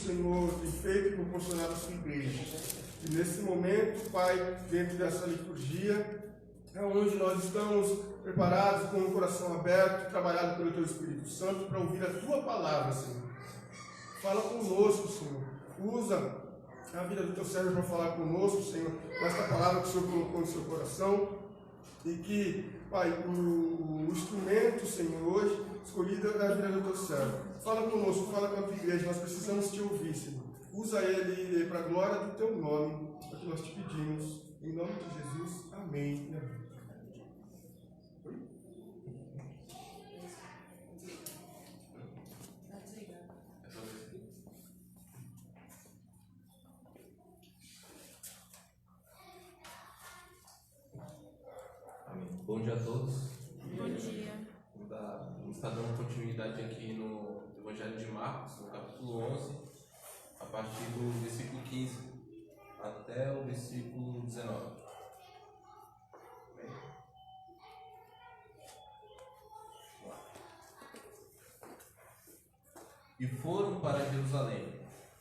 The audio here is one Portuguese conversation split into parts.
Senhor tem feito e proporcionado à sua igreja. E nesse momento, Pai, dentro dessa liturgia, é onde nós estamos preparados, com o coração aberto, trabalhado pelo Teu Espírito Santo, para ouvir a Tua palavra, Senhor. Fala conosco, Senhor. Usa a vida do Teu servo para falar conosco, Senhor, com esta palavra que o Senhor colocou no seu coração. E que, Pai, o instrumento, Senhor, hoje, escolhido é a vida do Teu servo. Fala conosco, fala com a Tua igreja, nós precisamos Te ouvir, Senhor. Usa ele para a glória do Teu nome, é o que nós Te pedimos. Em nome de Jesus, amém. Bom dia a todos. Bom dia. Vamos estar dando continuidade aqui no Evangelho de Marcos, no capítulo 11, a partir do versículo 15 até o versículo 19. E foram para Jerusalém.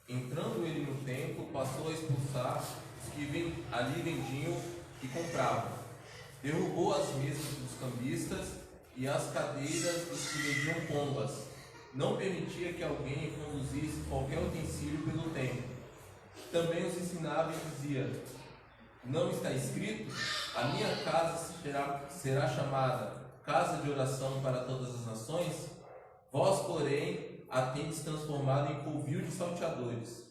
Entrando ele no templo, passou a expulsar os que ali vendiam e compravam. Derrubou as mesas dos cambistas e as cadeiras dos que vendiam pombas. Não permitia que alguém conduzisse qualquer utensílio pelo templo. Também os ensinava e dizia: não está escrito? A minha casa será chamada casa de oração para todas as nações? Vós, porém, a tendes transformado em covil de salteadores.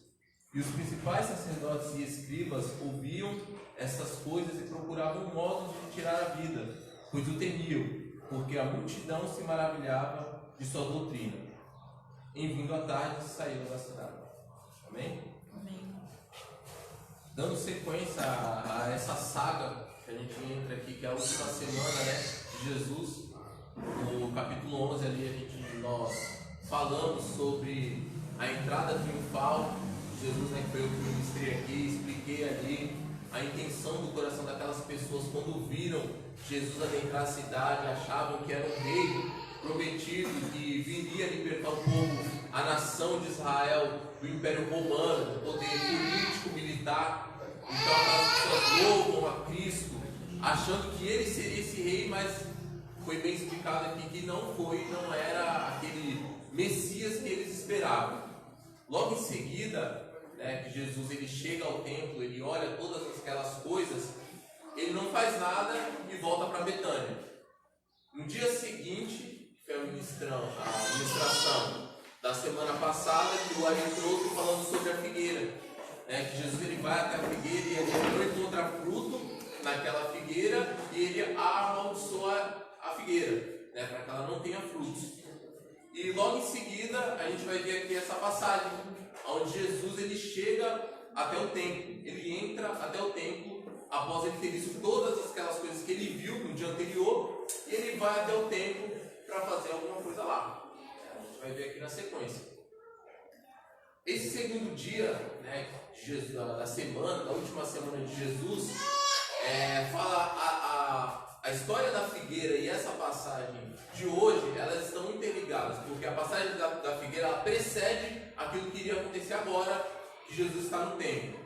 E os principais sacerdotes e escribas ouviam essas coisas e procuravam modos de tirar a vida, pois o temiam, porque a multidão se maravilhava de sua doutrina. Em vindo à tarde, saíram da cidade. Amém? Amém. Dando sequência a essa saga que a gente entra aqui, que é a última semana, né, de Jesus, no capítulo 11 ali nós falamos sobre a entrada triunfal de Jesus, né, que foi eu que ministrei aqui, expliquei ali a intenção do coração daquelas pessoas quando viram Jesus adentrar a cidade, achavam que era um rei prometido que viria libertar o povo, a nação de Israel do Império Romano, do poder político, militar. Então aquelas pessoas louvam a Cristo, achando que ele seria esse rei, mas foi bem explicado aqui que não era aquele Messias que eles esperavam. Logo em seguida, que Jesus ele chega ao templo, ele olha todas aquelas coisas, ele não faz nada e volta para Betânia. No dia seguinte, que foi a ministração da semana passada, que o Ari trouxe falando sobre a figueira, que Jesus ele vai até a figueira e ele não encontra fruto naquela figueira e ele amaldiçoa a figueira, para que ela não tenha frutos. E logo em seguida a gente vai ver aqui essa passagem onde Jesus ele chega até o templo, ele entra até o templo após ele ter visto todas aquelas coisas que ele viu no dia anterior, e ele vai até o templo para fazer alguma coisa lá. A gente vai ver aqui na sequência. Esse segundo dia, de Jesus, da semana, da última semana de Jesus, fala a história da figueira e essa passagem de hoje, elas estão interligadas, porque a passagem da figueira ela precede aquilo que iria acontecer agora, que Jesus está no templo.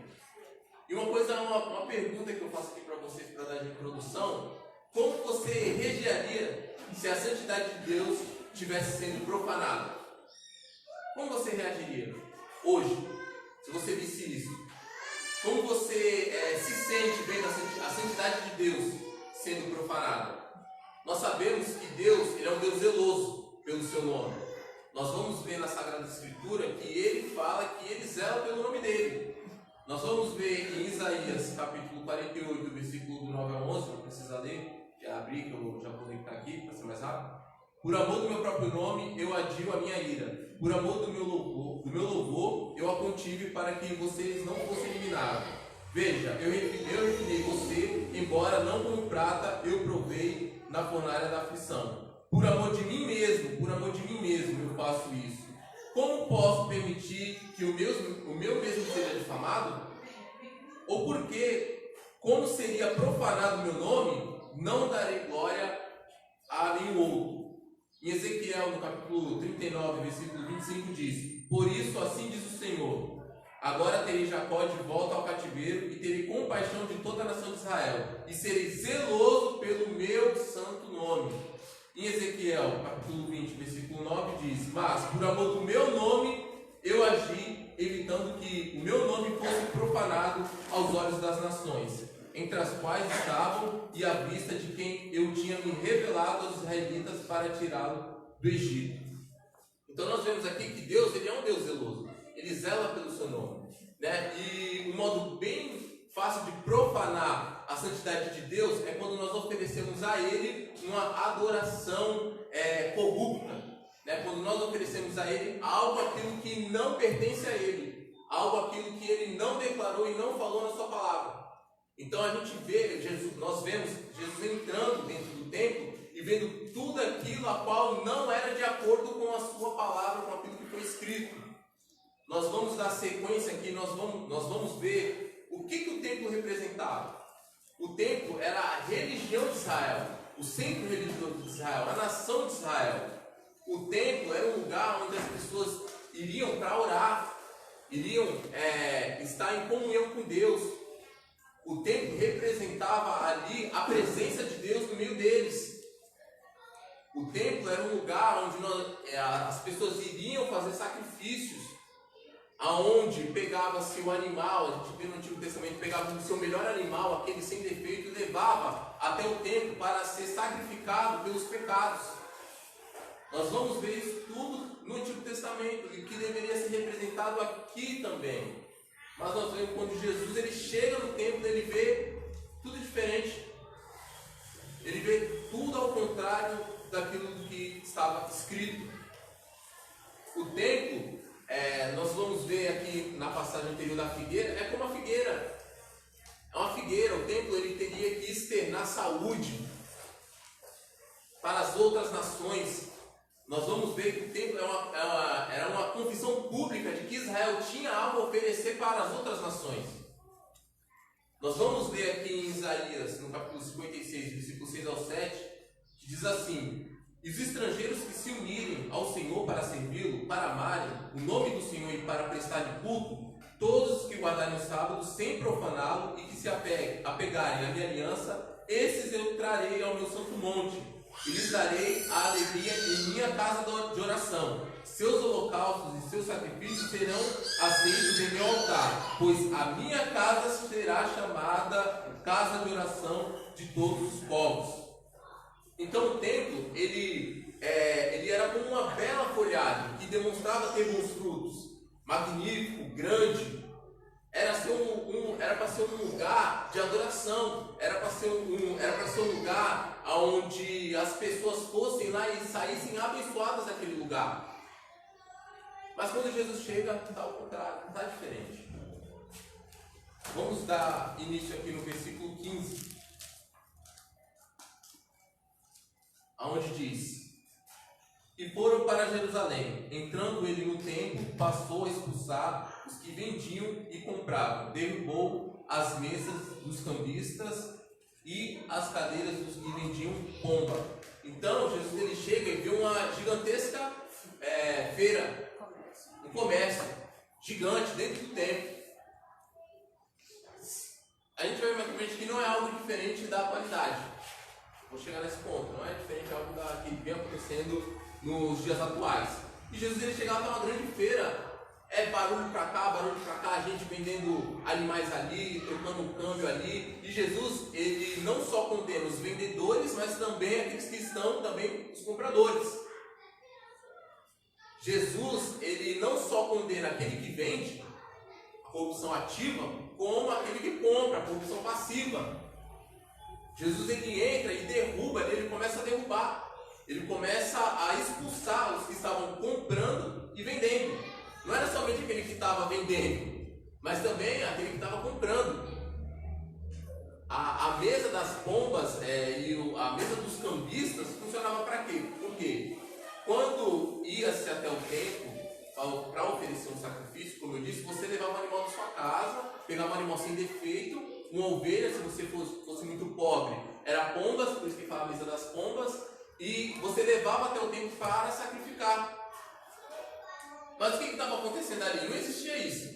E uma pergunta que eu faço aqui para vocês, para dar de introdução: como você reagiria se a santidade de Deus estivesse sendo profanada? Como você reagiria hoje, se você visse isso? Como você se sente vendo a santidade de Deus sendo profanada? Nós sabemos que Deus ele é um Deus zeloso pelo seu nome. Nós vamos ver na Sagrada Escritura que ele fala que ele zela pelo nome dele. Nós vamos ver em Isaías capítulo 48, versículo do 9 a 11, não precisa ler, já abri, que eu já vou conectar aqui para ser mais rápido. Por amor do meu próprio nome, eu adio a minha ira. Por amor do meu louvor, eu a contive para que vocês não fossem eliminados. Veja, eu refinei você, embora não como prata, eu provei na fornalha da aflição. Por amor de mim mesmo eu faço isso. Como posso permitir que o meu mesmo seja difamado? Ou porque, como seria profanado o meu nome, não darei glória a nenhum outro. Em Ezequiel, no capítulo 39, versículo 25, diz: por isso, assim diz o Senhor, Agora terei Jacó de volta ao cativeiro e terei compaixão de toda a nação de Israel e serei zeloso pelo meu santo nome. Em Ezequiel, capítulo 20, versículo 9 diz: mas por amor do meu nome eu agi, evitando que o meu nome fosse profanado aos olhos das nações, entre as quais estavam, e à vista de quem eu tinha me revelado aos israelitas para tirá-lo do Egito. Então nós vemos aqui que Deus, ele é um Deus zeloso, ele zela pelo seu nome, né? E um modo bem fácil de profanar a santidade de Deus é quando nós oferecemos a ele uma adoração corrupta, né? Quando nós oferecemos a ele algo aquilo que não pertence a ele, algo aquilo que ele não declarou e não falou na sua palavra. Então a gente vê Jesus, nós vemos Jesus entrando dentro do templo e vendo tudo aquilo a qual não era de acordo com a sua palavra, com aquilo que foi escrito. Nós vamos dar sequência aqui, nós vamos ver o que o templo representava. O templo era a religião de Israel, o centro religioso de Israel, a nação de Israel. O templo era um lugar onde as pessoas iriam para orar, iriam estar em comunhão com Deus. O templo representava ali a presença de Deus no meio deles. O templo era um lugar onde as pessoas iriam fazer sacrifícios, aonde pegava-se o animal, a gente vê no Antigo Testamento, pegava o seu melhor animal, aquele sem defeito, e levava até o templo para ser sacrificado pelos pecados. Nós vamos ver isso tudo no Antigo Testamento, e que deveria ser representado aqui também. Mas nós vemos quando Jesus ele chega no templo, ele vê tudo diferente. Ele vê tudo ao contrário daquilo que estava escrito. O templo, nós vamos ver aqui na passagem anterior da figueira, é como uma figueira. É uma figueira. O templo ele teria que externar saúde para as outras nações. Nós vamos ver que o templo era uma confissão pública de que Israel tinha algo a oferecer para as outras nações. Nós vamos ver aqui em Isaías, no capítulo 56, versículo 6 ao 7, que diz assim: e os estrangeiros que se unirem ao Senhor para servi-lo, para amarem o nome do Senhor e para prestar-lhe culto, todos os que guardarem o sábado sem profaná-lo e que se apegarem à minha aliança, esses eu trarei ao meu santo monte, e lhes darei a alegria em minha casa de oração. Seus holocaustos e seus sacrifícios serão aceitos em meu altar, pois a minha casa será chamada casa de oração de todos os povos. Então o templo, ele era como uma bela folhagem que demonstrava ter bons frutos, magnífico, grande. Era para ser um lugar de adoração, era para ser um lugar onde as pessoas fossem lá e saíssem abençoadas daquele lugar. Mas quando Jesus chega, está ao contrário, está diferente. Vamos dar início aqui no versículo 15, aonde diz: e foram para Jerusalém. Entrando ele no templo, passou a expulsar os que vendiam e compravam, derrubou as mesas dos cambistas e as cadeiras dos que vendiam pomba. Então Jesus ele chega e vê uma gigantesca feira, um comércio gigante dentro do templo. A gente vai ver que não é algo diferente da atualidade. Vou chegar nesse ponto, não é diferente de algo que vem acontecendo nos dias atuais. E Jesus ele chegava a uma grande feira, barulho para cá, gente vendendo animais ali, trocando um câmbio ali. E Jesus ele não só condena os vendedores, mas também aqueles que estão também os compradores. Jesus ele não só condena aquele que vende, a corrupção ativa, como aquele que compra, a corrupção passiva. Jesus ele entra e derruba, ele começa a derrubar, ele começa a expulsar os que estavam comprando e vendendo. Não era somente aquele que estava vendendo, mas também aquele que estava comprando. A mesa das pombas e a mesa dos cambistas funcionava para quê? Porque quando ia-se até o templo para oferecer um sacrifício, como eu disse, você levava um animal da sua casa, pegava um animal sem defeito, uma ovelha, se você fosse muito pobre, era pombas, por isso que fala a mesa das pombas, e você levava até o templo para sacrificar. Mas o que estava acontecendo ali? Não existia isso.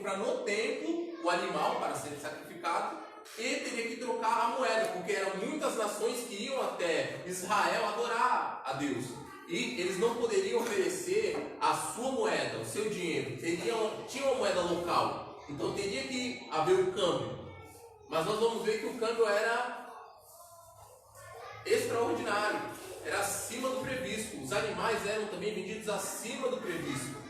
comprar no templo o animal para ser sacrificado e teria que trocar a moeda, porque eram muitas nações que iam até Israel adorar a Deus. E eles não poderiam oferecer a sua moeda, o seu dinheiro. Tinha uma moeda local. Então teria que haver o câmbio. Mas nós vamos ver que o câmbio era extraordinário. Era acima do previsto. Os animais eram também vendidos acima do previsto.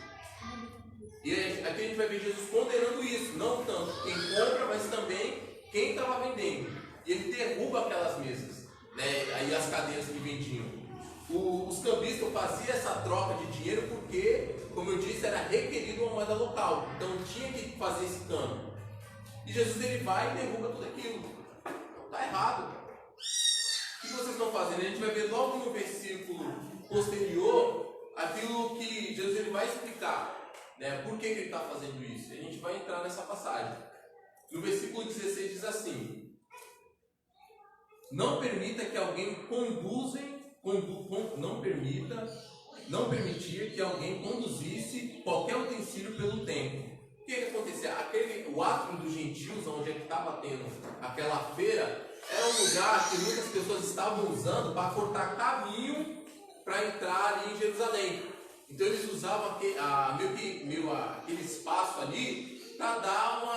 E aqui a gente vai ver Jesus condenando isso. Não tanto quem compra, mas também quem estava vendendo. E ele derruba aquelas mesas, né? Aí as cadeiras que vendiam. Os cambistas faziam essa troca de dinheiro porque, como eu disse, era requerido uma moeda local. Então tinha que fazer esse câmbio. E Jesus ele vai e derruba tudo aquilo. Está errado. O que vocês estão fazendo? A gente vai ver logo no versículo posterior aquilo que Jesus ele vai explicar, né? Por que ele está fazendo isso. E a gente vai entrar nessa passagem. No versículo 16 diz assim: não permita que alguém não permitia que alguém conduzisse qualquer utensílio pelo templo. O que acontecia? O átrio dos gentios, onde é que estava tendo aquela feira, era um lugar que muitas pessoas estavam usando para cortar caminho para entrar ali em Jerusalém. Então eles usavam aquele espaço ali para dar um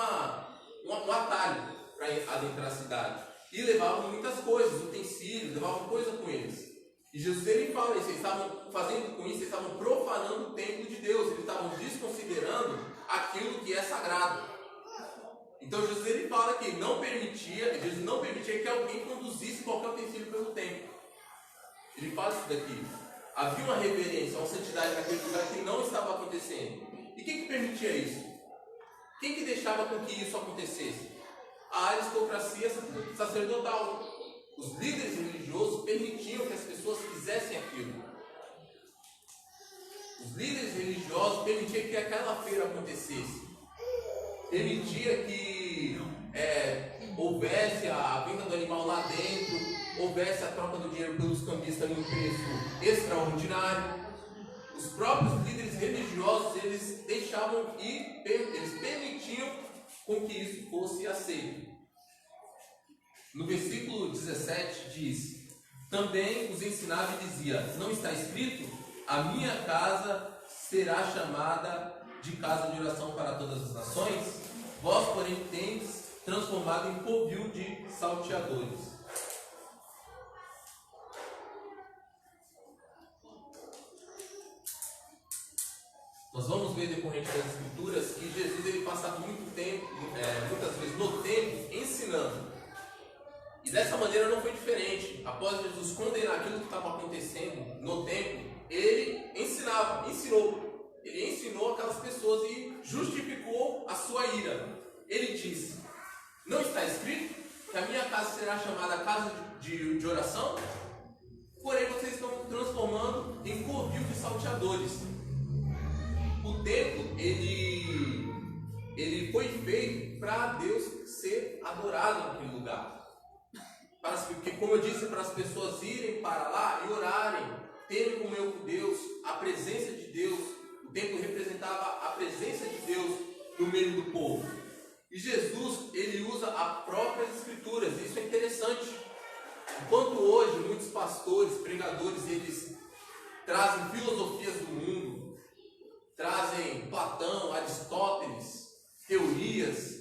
atalho para adentrar a cidade. E levavam muitas coisas, utensílios, levavam coisa com eles. E Jesus ele fala isso, eles estavam fazendo com isso, eles estavam profanando o templo de Deus, eles estavam desconsiderando aquilo que é sagrado. Então Jesus ele fala que Jesus não permitia que alguém conduzisse qualquer utensílio pelo templo. Ele fala isso daqui. Havia uma reverência, uma santidade naquele lugar que não estava acontecendo. E quem que permitia isso? Quem que deixava com que isso acontecesse? A aristocracia sacerdotal. Os líderes religiosos permitiam que as pessoas fizessem aquilo. Os líderes religiosos permitiam que aquela feira acontecesse. Permitia que houvesse a venda do animal lá dentro, houvesse a troca do dinheiro pelos cambistas num preço extraordinário. Os próprios líderes religiosos, eles deixavam ir, eles permitiam com que isso fosse aceito. No versículo 17 diz: também os ensinava e dizia: não está escrito, a minha casa será chamada de casa de oração para todas as nações? Vós, porém, tendes transformado em covil de salteadores. Nós vamos ver decorrente das Escrituras que Jesus ele passava muito tempo, muitas vezes no templo, ensinando. E dessa maneira não foi diferente. Após Jesus condenar aquilo que estava acontecendo no templo, ele ensinou. Ele ensinou aquelas pessoas e justificou a sua ira. Ele disse: não está escrito que a minha casa será chamada casa de oração? Porém vocês estão transformando em covil de salteadores. O templo, ele foi feito para Deus ser adorado naquele lugar. Porque, como eu disse, para as pessoas irem para lá e orarem, terem comunhão com Deus, a presença de Deus. O templo representava a presença de Deus no meio do povo. E Jesus, ele usa as próprias Escrituras. Isso é interessante. Enquanto hoje muitos pastores, pregadores, eles trazem filosofias do mundo, trazem Platão, Aristóteles, teorias,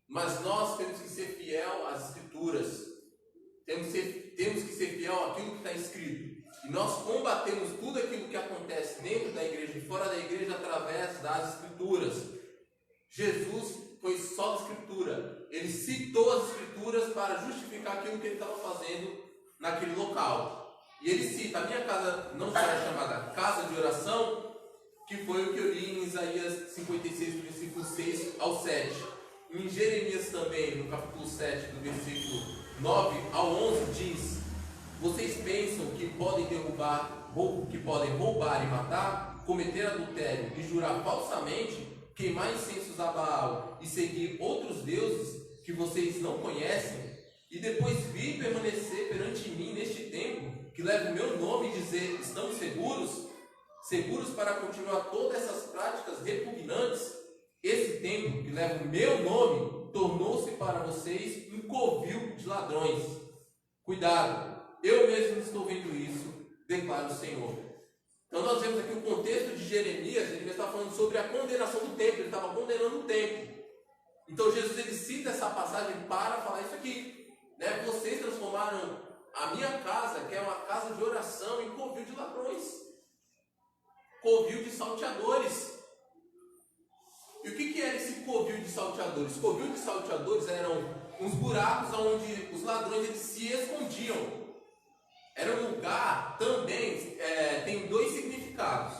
mas nós temos que ser fiel às Escrituras, temos que ser fiel àquilo que está escrito, e nós combatemos tudo aquilo que acontece dentro da igreja e fora da igreja através das Escrituras. Jesus foi só da Escritura, ele citou as Escrituras para justificar aquilo que ele estava fazendo naquele local, e ele cita: a minha casa não será chamada casa de oração, que foi o que eu li em Isaías 56, do versículo 6 ao 7. Em Jeremias também, no capítulo 7, do versículo 9 ao 11, diz: vocês pensam que podem roubar e matar, cometer adultério e jurar falsamente, queimar incensos a Baal e seguir outros deuses que vocês não conhecem, e depois vir permanecer perante mim neste templo, que leva o meu nome, e dizer: estamos seguros para continuar todas essas práticas repugnantes? Esses que leva o meu nome, tornou-se para vocês um covil de ladrões. Cuidado, eu mesmo estou vendo isso, declara o Senhor. Então nós vemos aqui o contexto de Jeremias, ele está falando sobre a condenação do templo, ele estava condenando o templo. Então Jesus ele cita essa passagem para falar isso aqui, né? Vocês transformaram a minha casa, que é uma casa de oração, em covil de ladrões, covil de salteadores. E o que era esse covil de salteadores? Covil de salteadores eram uns buracos onde os ladrões eles se escondiam. Era um lugar também, tem dois significados.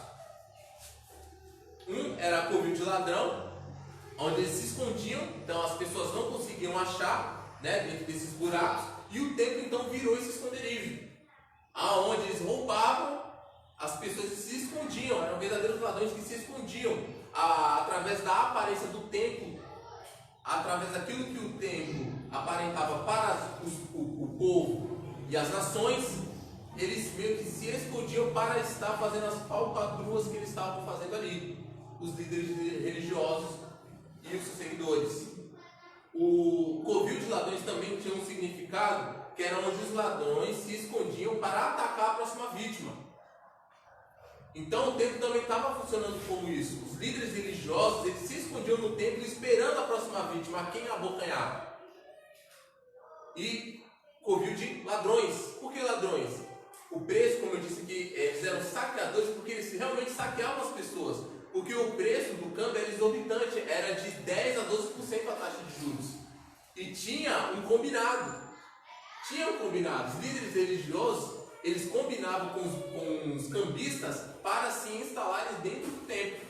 Um era covil de ladrão, onde eles se escondiam, então as pessoas não conseguiam achar, né, dentro desses buracos, e o templo então virou esse esconderijo, aonde eles roubavam, as pessoas se escondiam, eram verdadeiros ladrões que se escondiam através da aparência do templo, através daquilo que o templo aparentava para o povo e as nações. Eles meio que se escondiam para estar fazendo as falcatruas que eles estavam fazendo ali, os líderes religiosos e os seus seguidores. O covil de ladrões também tinha um significado, que era onde os ladrões se escondiam para atacar a próxima vítima. Então o templo também estava funcionando como isso. Os líderes religiosos eles se escondiam no templo esperando a próxima vítima, a quem abocanhar. E covil de ladrões. Por que ladrões? O preço, como eu disse aqui, eles eram saqueadores porque eles realmente saqueavam as pessoas. Porque o preço do câmbio era exorbitante, era de 10% a 12% a taxa de juros. E tinha um combinado. Os líderes religiosos, eles combinavam com os cambistas para se instalarem dentro do templo.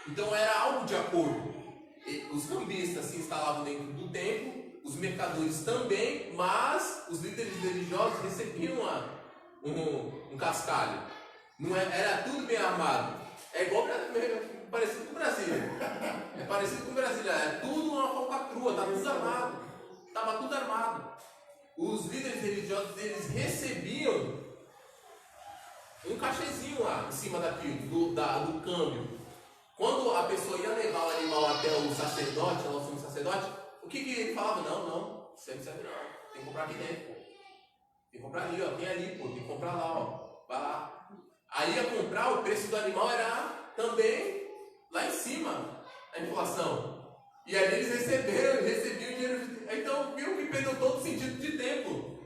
Então era algo de acordo. Os cambistas se instalavam dentro do templo, os mercadores também, mas os líderes religiosos recebiam um cascalho. Não era tudo bem armado. É igual parecido com o Brasil. É parecido com o Brasil. É tudo uma falcatrua, estava tudo armado. Estava tudo armado. Os líderes religiosos eles recebiam um cachezinho lá em cima daquilo, do câmbio. Quando a pessoa ia levar o animal até o sacerdote, o sumo sacerdote, o que ele falava? Não, isso aí não serve não. Tem que comprar aqui dentro, pô. Tem que comprar ali, ó. Tem ali, pô. Tem que comprar lá, ó. Vai lá. Aí ia comprar, o preço do animal era também lá em cima, a inflação. E aí eles recebiam dinheiro. Então viu que perdeu todo o sentido de tempo.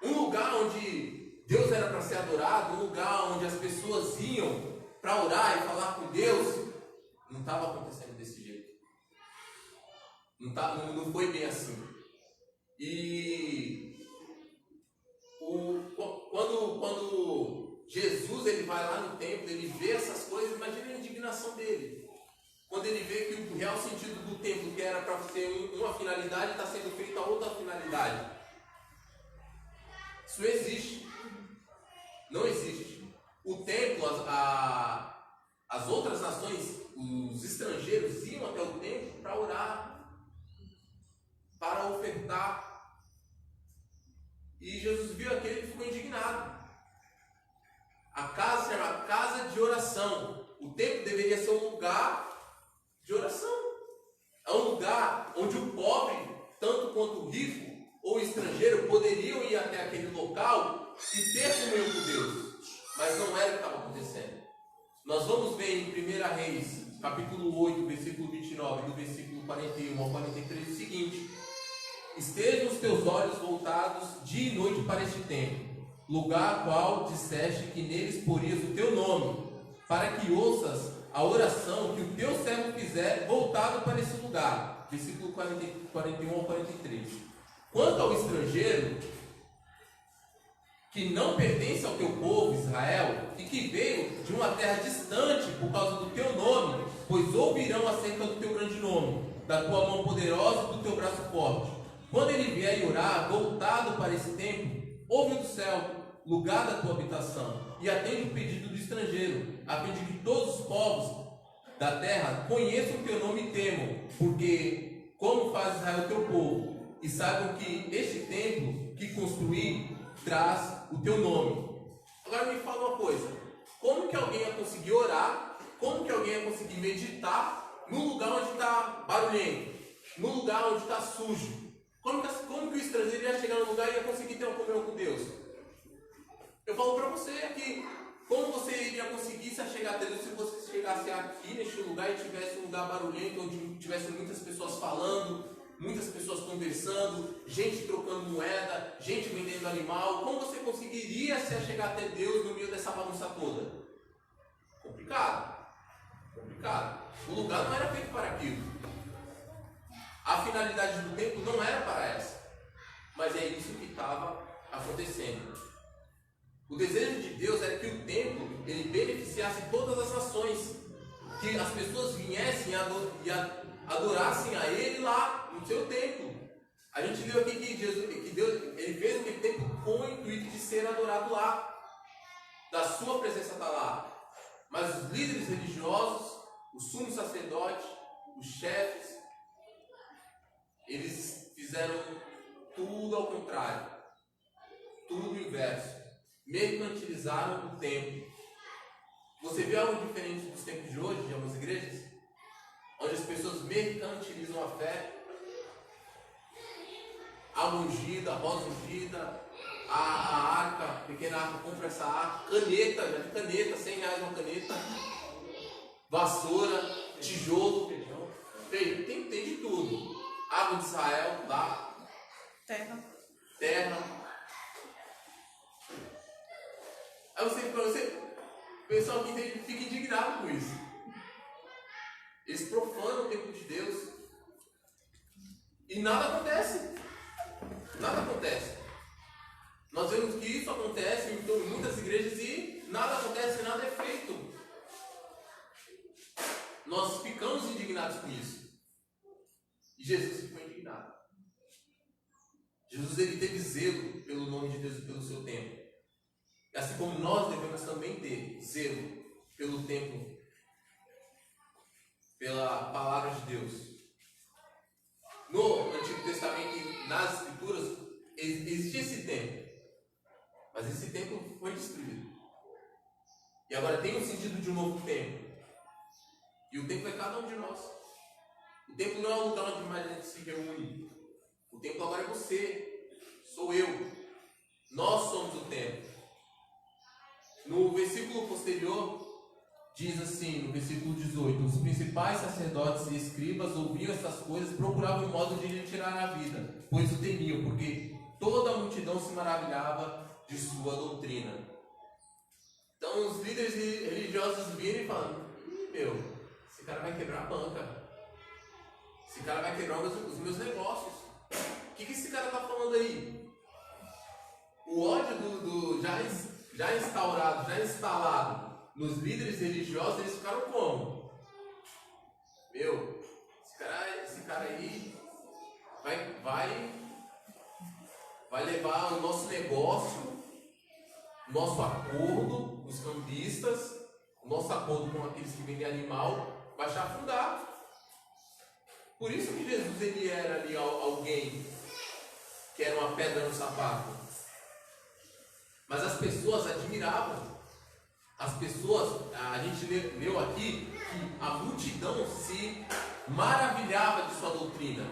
Um lugar onde Deus era para ser adorado, um lugar onde as pessoas iam para orar e falar com Deus, não estava acontecendo desse jeito. Não foi bem assim. E quando Jesus ele vai lá no templo, ele vê essas coisas, imagina a indignação dele. Quando ele vê que o real sentido do templo, que era para ser uma finalidade, está sendo feito a outra finalidade. Isso não existe. Não existe. O templo, as outras nações, os estrangeiros iam até o templo para orar, para ofertar. E Jesus viu aquele e ficou indignado. A casa se chama casa de oração. O templo deveria ser um lugar de oração. É um lugar onde o pobre, tanto quanto o rico ou o estrangeiro, poderiam ir até aquele local e ter comunhão com Deus. Mas não era o que estava acontecendo. Nós vamos ver em 1 Reis, capítulo 8, versículo 29, do versículo 41 ao 43, o seguinte: estejam os teus olhos voltados dia e noite para este templo, lugar qual disseste que neles porias o teu nome, para que ouças a oração que o teu servo fizer voltado para esse lugar. Versículo 41 ao 43. Quanto ao estrangeiro, que não pertence ao teu povo Israel, e que veio de uma terra distante por causa do teu nome, pois ouvirão acerca do teu grande nome, da tua mão poderosa e do teu braço forte. Quando ele vier orar, voltado para esse templo, ouve do céu, lugar da tua habitação, e atende o pedido do estrangeiro, a fim de que todos os povos da terra conheçam o teu nome e temam, porque como faz Israel teu povo, e saibam que este templo que construí traz o teu nome. Agora me fala uma coisa: como que alguém ia conseguir orar, como que alguém ia conseguir meditar no lugar onde está barulhento, no lugar onde está sujo. Como que o estrangeiro ia chegar no lugar e ia conseguir ter uma comunhão com Deus? Eu falo para você que como você iria conseguir se chegar a Deus se você chegasse aqui neste lugar e tivesse um lugar barulhento, onde tivesse muitas pessoas falando, muitas pessoas conversando, gente trocando moeda, gente vendendo animal? Como você conseguiria se chegar até Deus no meio dessa bagunça toda? Complicado. O lugar não era feito para aquilo. A finalidade do templo não era para essa. Mas é isso que estava acontecendo. O desejo de Deus era que o templo ele beneficiasse todas as nações, que as pessoas viessem e adorassem a Ele lá no seu templo. A gente viu aqui que Deus ele fez aquele templo com o intuito de ser adorado lá, da sua presença está lá. Mas os líderes religiosos, o sumo sacerdote, os chefes, eles fizeram tudo ao contrário, tudo o inverso. Mercantilizaram o templo. Você vê algo diferente dos tempos de hoje, de algumas igrejas? Onde as pessoas mercantilizam a fé. Água ungida, rosa ungida, a arca, a pequena arca, compra essa arca, caneta, já de caneta, R$100 uma caneta, vassoura, tijolo, tem de tudo. Água de Israel, lá. Terra. Aí o pessoal aqui fica indignado com isso. Eles profanam o templo de Deus e nada acontece. Nós vemos que isso acontece em muitas igrejas e nada acontece, nada é feito. Nós ficamos indignados com isso. E Jesus ficou indignado. Jesus ele teve zelo pelo nome de Deus e pelo seu templo. Assim como nós devemos também ter zelo pelo templo, pela palavra de Deus. No Antigo Testamento e nas Escrituras existia esse templo, mas esse templo foi destruído. E agora tem o sentido de um novo templo. E o templo é cada um de nós. O templo não é um lugar onde mais a gente se reúne. O templo agora é você, sou eu. Nós somos o templo. No versículo posterior, diz assim, no versículo 18: os principais sacerdotes e escribas ouviam essas coisas, procuravam um modo de lhe tirar a vida, pois o temiam, porque toda a multidão se maravilhava de sua doutrina. Então os líderes religiosos viram e falam: esse cara vai quebrar a banca, esse cara vai quebrar os meus negócios. O que esse cara está falando aí? O ódio já instaurado, já instalado nos líderes religiosos, eles ficaram como? Esse cara aí vai levar o nosso negócio, o nosso acordo, os cambistas, o nosso acordo com aqueles que vendem animal, vai chafurdar. Por isso que Jesus ele era ali alguém que era uma pedra no sapato. Mas as pessoas admiravam. As pessoas, a gente leu aqui que a multidão se maravilhava de sua doutrina.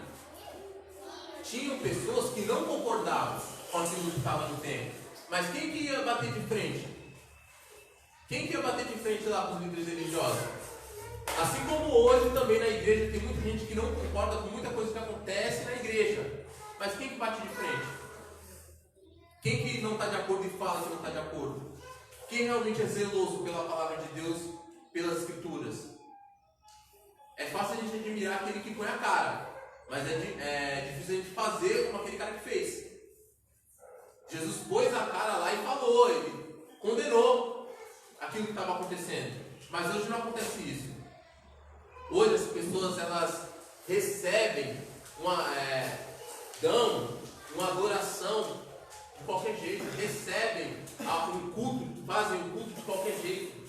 Tinham pessoas que não concordavam com aquilo que estava no templo. Mas quem que ia bater de frente? Quem que ia bater de frente lá com os líderes religiosos? Assim como hoje também na igreja tem muita gente que não concorda com muita coisa que acontece na igreja. Mas quem que bate de frente? Quem que não está de acordo e fala que não está de acordo? Quem realmente é zeloso pela palavra de Deus, pelas Escrituras? É fácil a gente admirar aquele que põe a cara, mas é difícil a gente fazer como aquele cara que fez. Jesus pôs a cara lá e falou, ele condenou aquilo que estava acontecendo. Mas hoje não acontece isso. Hoje as pessoas elas recebem dão uma adoração de qualquer jeito, recebem um culto, fazem um culto de qualquer jeito.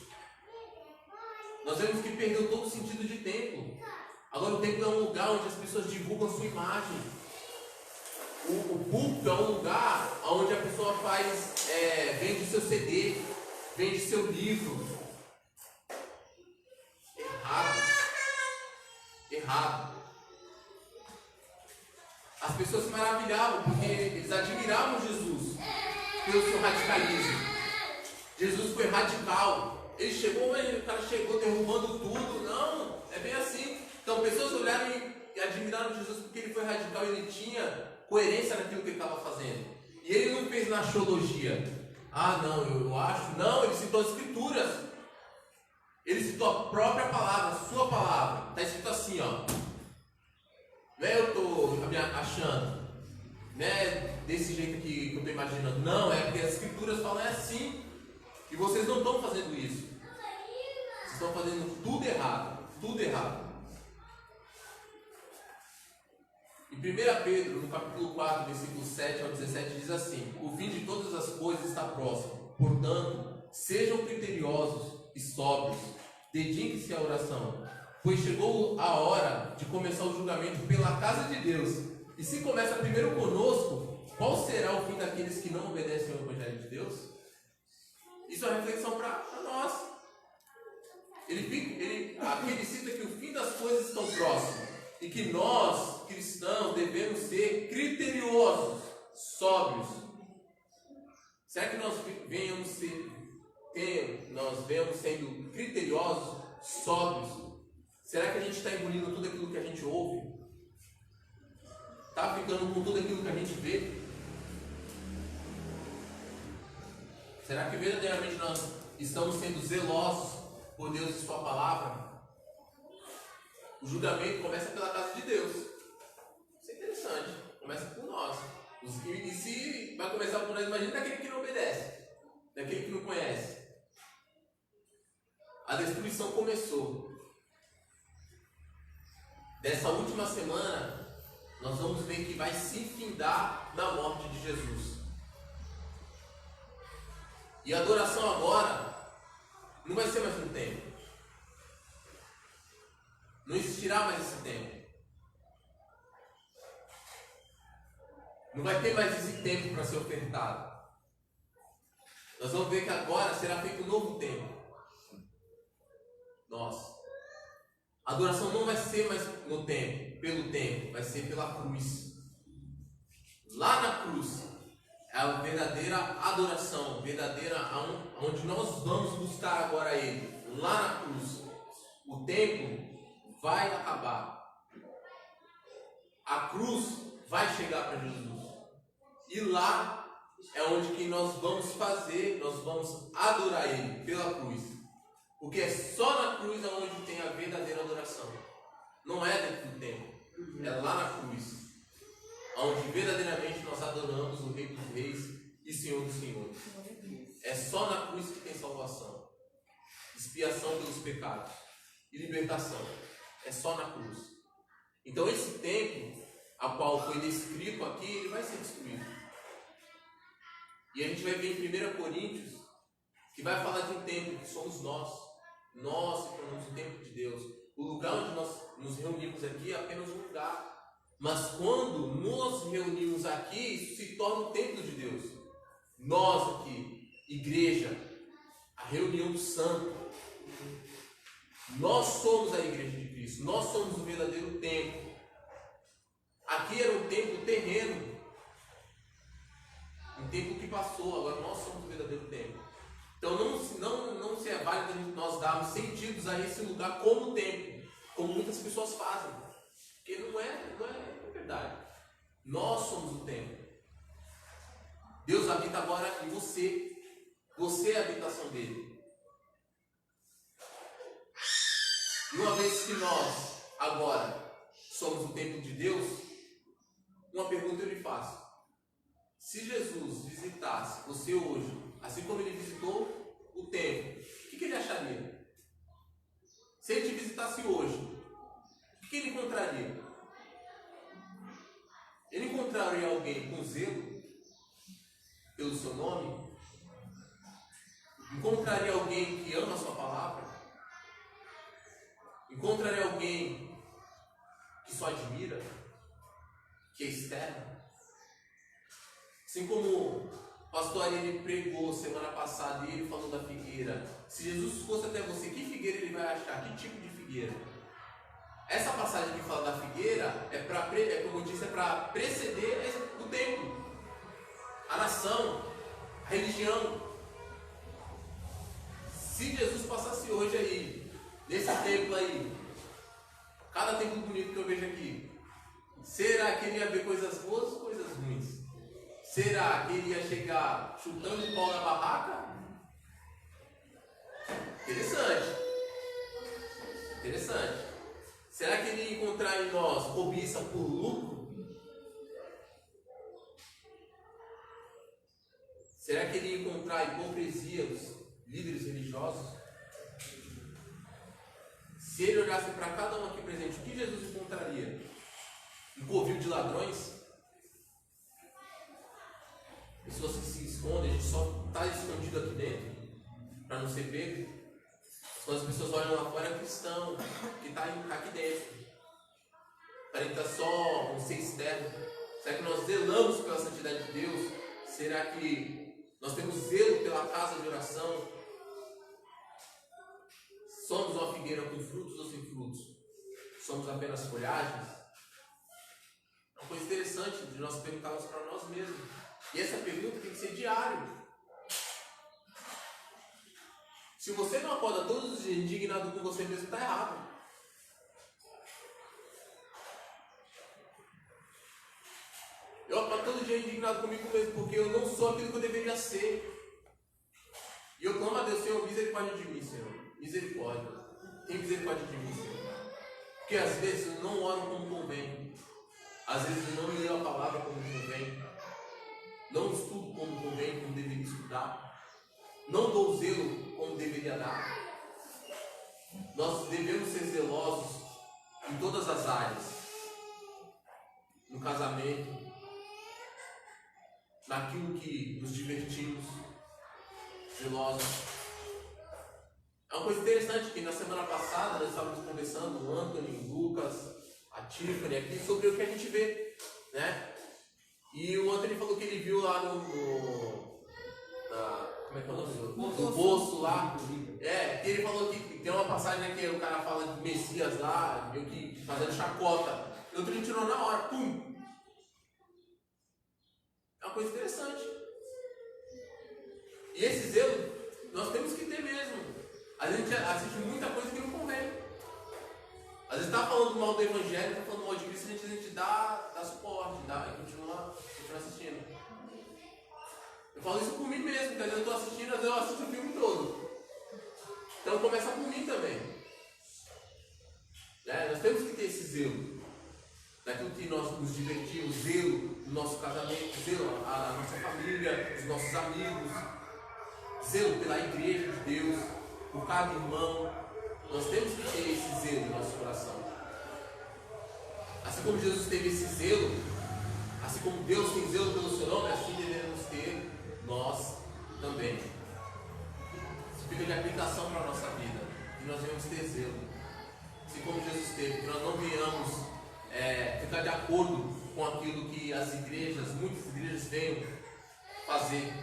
Nós vemos que perdeu todo o sentido de templo. Agora o templo é um lugar onde as pessoas divulgam sua imagem. O púlpito é um lugar onde a pessoa vende seu CD, vende seu livro. Errado. errado. As pessoas se maravilhavam porque eles admiravam Jesus pelo seu radicalismo. Jesus foi radical. Ele chegou, o cara chegou derrubando tudo. Não, é bem assim. Então pessoas olharam e admiraram Jesus porque ele foi radical e ele tinha coerência naquilo que ele estava fazendo. E ele não fez na axiologia. Ah, não, eu acho. Não, ele citou as escrituras. Ele citou a própria palavra, a sua palavra. Está escrito assim, ó. Não é eu estou achando, não é desse jeito que eu estou imaginando. Não, é porque as escrituras falam é assim. E vocês não estão fazendo isso. Vocês estão fazendo tudo errado. Tudo errado. Em 1 Pedro, no capítulo 4, versículo 7 ao 17, diz assim: o fim de todas as coisas está próximo. Portanto, sejam criteriosos e sóbrios. Dediquem-se à oração, pois chegou a hora de começar o julgamento pela casa de Deus. E se começa primeiro conosco, qual será o fim daqueles que não obedecem ao Evangelho de Deus? Isso é uma reflexão para nós. Aqui ele cita que o fim das coisas estão próximos e que nós, cristãos, devemos ser criteriosos, sóbrios. Será que nós venhamos sendo criteriosos, sóbrios? Será que a gente está engolindo tudo aquilo que a gente ouve? Está ficando com tudo aquilo que a gente vê? Será que verdadeiramente nós estamos sendo zelosos por Deus e sua palavra? O julgamento começa pela casa de Deus. Isso é interessante. Começa por nós. E se vai começar por nós, imagina daquele que não obedece, daquele que não conhece. A destruição começou. Dessa última semana, nós vamos ver que vai se findar na morte de Jesus. E a adoração agora não vai ser mais um tempo. Não existirá mais esse tempo. Não vai ter mais esse tempo para ser ofertado. Nós vamos ver que agora será feito um novo tempo. Nossa. A adoração não vai ser mais no templo, pelo templo, vai ser pela cruz. Lá na cruz é a verdadeira adoração, verdadeira onde nós vamos buscar agora Ele. Lá na cruz, o templo vai acabar. A cruz vai chegar para Jesus. E lá é onde que nós vamos adorar Ele pela cruz. Porque é só na cruz onde tem a verdadeira adoração. Não é dentro do templo. É lá na cruz. Onde verdadeiramente nós adoramos o Rei dos Reis e Senhor dos Senhores. É só na cruz que tem salvação. Expiação pelos pecados. E libertação. É só na cruz. Então esse templo, a qual foi descrito aqui, ele vai ser destruído. E a gente vai ver em 1 Coríntios, que vai falar de um templo que somos nós. Nós se tornamos o templo de Deus. O lugar onde nós nos reunimos aqui é apenas um lugar. Mas quando nos reunimos aqui, isso se torna o templo de Deus. Nós aqui, igreja, a reunião do santo. Nós somos a igreja de Cristo. Nós somos o verdadeiro templo. Aqui era um templo terreno. Um templo que passou. Agora nós somos o verdadeiro templo. Então não se é válido nós darmos sentidos a esse lugar como templo, como muitas pessoas fazem, porque não é verdade. Nós somos o templo. Deus habita agora em você. Você é a habitação dele. E uma vez que nós agora somos o templo de Deus, uma pergunta eu lhe faço: se Jesus visitasse você hoje, assim como ele visitou o templo, o que ele acharia? Se ele te visitasse hoje, o que ele encontraria? Ele encontraria alguém com zelo pelo seu nome? Encontraria alguém que ama a sua palavra? Encontraria alguém que só admira? Que é externo? Assim como o pastor Ariel pregou semana passada e ele falou da figueira. Se Jesus fosse até você, que figueira ele vai achar? Que tipo de figueira? Essa passagem que fala da figueira como eu disse, é para preceder o templo, a nação, a religião. Se Jesus passasse hoje aí, nesse templo aí, cada templo bonito que eu vejo aqui, será que ele ia ver coisas boas ou coisas ruins? Será que ele ia chegar chutando de pau na barraca? Interessante. Será que ele ia encontrar em nós cobiça por lucro? Será que ele ia encontrar hipocrisia dos líderes religiosos? Se ele olhasse para cada um aqui presente, o que Jesus encontraria? Um covil de ladrões? Pessoas que se escondem, a gente só está escondido aqui dentro para não ser pego. Quando as pessoas olham lá fora, é cristão que está aqui dentro. Parece só um ser externo. Será que nós zelamos pela santidade de Deus? Será que nós temos zelo pela casa de oração? Somos uma figueira com frutos ou sem frutos? Somos apenas folhagens? É uma coisa interessante de nós perguntarmos para nós mesmos. E essa pergunta tem que ser diária. Se você não acorda todos os dias indignado com você mesmo, está errado. Eu acordo todo dia indignado comigo mesmo, porque eu não sou aquilo que eu deveria ser. E eu clamo a Deus, Senhor, misericórdia de mim, Senhor. Misericórdia. Tem misericórdia de mim, Senhor. Porque às vezes eu não oro como convém. Às vezes eu não leio a palavra como convém. Não estudo como convém, como deveria estudar. Não dou zelo como deveria dar. Nós devemos ser zelosos em todas as áreas. No casamento, naquilo que nos divertimos, zelosos. É uma coisa interessante que na semana passada nós estávamos conversando, o Anthony, o Lucas, a Tiffany aqui, sobre o que a gente vê, né? E o Anthony falou que ele viu lá como é que é o nome? No poço lá. Que ele falou que tem uma passagem, né, que o cara fala de Messias lá, meio que fazendo chacota. E o outro ele tirou na hora, pum! É uma coisa interessante. E esse zelo nós temos que ter mesmo. A gente assiste muita coisa que não convém. Às vezes está falando mal do Evangelho, está falando mal de Cristo, a gente dá suporte, e continua assistindo. Eu falo isso por mim mesmo, porque às vezes eu estou assistindo, às vezes eu assisto o filme todo. Então começa por mim também. Nós temos que ter esse zelo. Daquilo que nós nos divertimos, zelo no nosso casamento, zelo a nossa família, os nossos amigos, zelo pela igreja de Deus, por cada irmão. Nós temos que ter esse zelo no nosso coração. Assim como Jesus teve esse zelo, assim como Deus tem zelo pelo seu nome, assim devemos ter nós também. Isso fica de aplicação para a nossa vida. E nós devemos ter zelo. Assim como Jesus teve, que nós não venhamos ficar de acordo com aquilo que as igrejas, muitas igrejas venham fazer.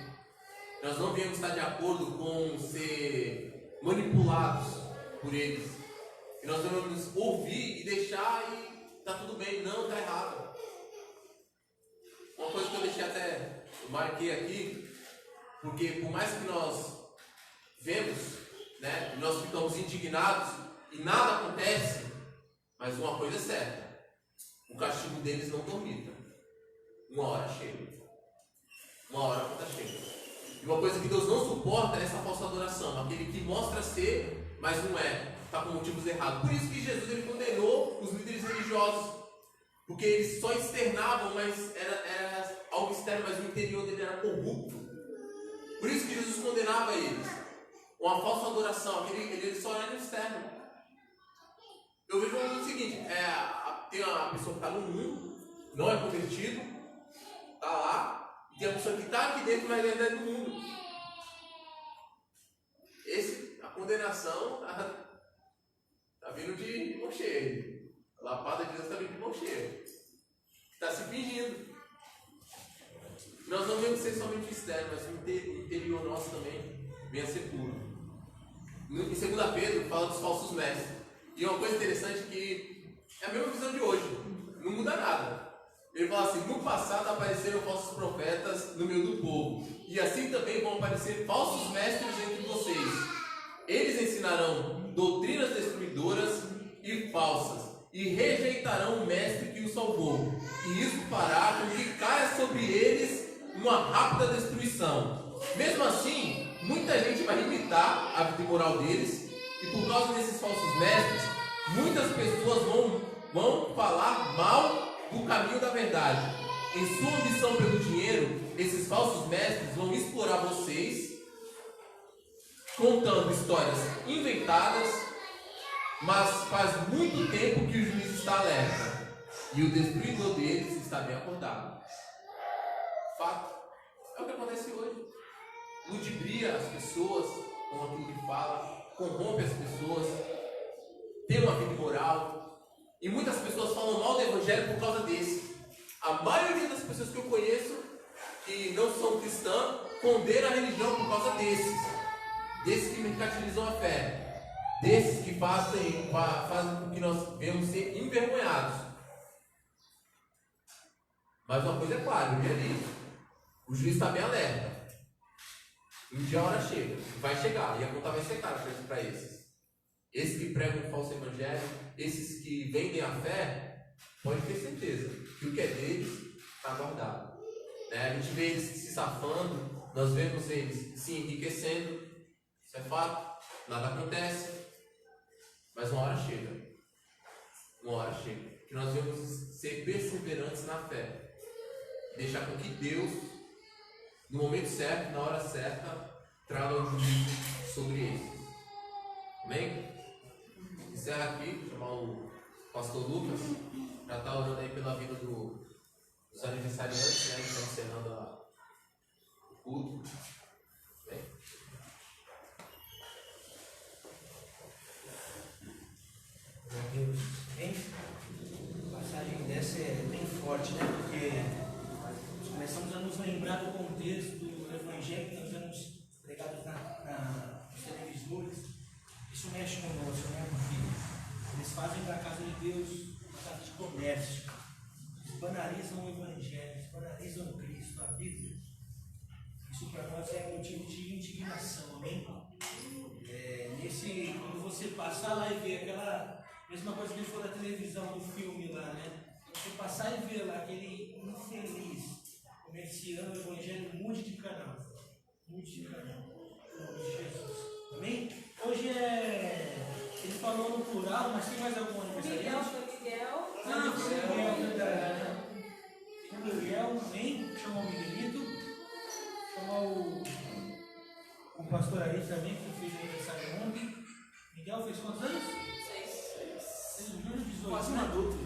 Nós não venhamos estar de acordo com ser manipulados por eles. E nós devemos ouvir e deixar e tá tudo bem, não, tá errado. Uma coisa que eu marquei aqui, porque por mais que nós vemos, né, nós ficamos indignados e nada acontece, mas uma coisa é certa, o castigo deles não dormita. Uma hora chega. Uma hora a conta chega. E uma coisa que Deus não suporta é essa falsa adoração, aquele que mostra ser, mas não é, está com motivos errados. Por isso que Jesus ele condenou os líderes religiosos, porque eles só externavam, mas era algo externo, mas o interior dele era corrupto. Por isso que Jesus condenava eles. Uma falsa adoração, ele só era no externo. Eu vejo o seguinte, tem uma pessoa que está no mundo, não é convertido, está lá, e tem a pessoa que está aqui dentro, mas ainda é do mundo. A condenação está vindo de mão cheia. A lapada de Deus está vindo de mão cheia. Está se fingindo. Nós não devemos ser somente externo, mas o interior nosso também venha a ser puro. Em 2 Pedro fala dos falsos mestres. E uma coisa interessante que É a mesma visão de hoje. Não muda nada. Ele fala assim: no passado apareceram falsos profetas no meio do povo, e assim também vão aparecer falsos mestres entre vocês. Eles ensinarão doutrinas destruidoras e falsas, e rejeitarão o mestre que os salvou, e isso fará com que caia sobre eles uma rápida destruição. Mesmo assim, muita gente vai imitar a vida imoral deles, e por causa desses falsos mestres, muitas pessoas vão falar mal do caminho da verdade. Em sua ambição pelo dinheiro, esses falsos mestres vão explorar vocês, contando histórias inventadas, mas faz muito tempo que o juiz está alerta e o destruidor deles está bem acordado. Fato. É o que acontece hoje. Ludibria as pessoas com aquilo que fala, corrompe as pessoas, tem uma vida imoral, e muitas pessoas falam mal do evangelho por causa desse. A maioria das pessoas que eu conheço que não são cristãs condenam a religião por causa desses que mercantilizam a fé, desses que fazem com que nós venhamos ser envergonhados. Mas uma coisa é clara, eu já li, o juiz está bem alerta. Um dia a hora chega, vai chegar, e a conta vai ser cara para esses. Esses que pregam um falso evangelho, esses que vendem a fé, pode ter certeza que o que é deles está guardado. A gente vê eles se safando, nós vemos eles se enriquecendo, isso é fato, nada acontece, mas uma hora chega, que nós devemos ser perseverantes na fé, deixar com que Deus, no momento certo, na hora certa, traga o juízo sobre eles. Amém? Encerra aqui, vou chamar o pastor Lucas, já está orando aí pela vida dos aniversariantes, né? Estão encerrando o culto. Amém? Meu Deus, hein? A passagem dessa é bem forte, né? Porque nós começamos a nos lembrar do contexto do Evangelho que nós vemos pregados nos televisores. Isso mexe conosco, né? Porque eles fazem da casa de Deus uma casa de comércio. Eles banalizam o Evangelho, eles banalizam o Cristo, a Bíblia. Isso para nós é motivo de indignação, amém? Quando você passar lá e ver aquela mesma coisa que a gente falou da televisão, do filme lá, né? Você passar e ver lá aquele infeliz comerciando o Evangelho, mude de canal. Mude de canal. Em nome de Jesus. Amém? Hoje ele falou no plural, mas tem mais algum aniversariante? Miguel. O Miguel, amém? Chamou o Miguelito. Chamou o pastor aí também, que fez aniversário ontem. Miguel fez quantos anos? 6. 6 anos, 18. Quase um adulto.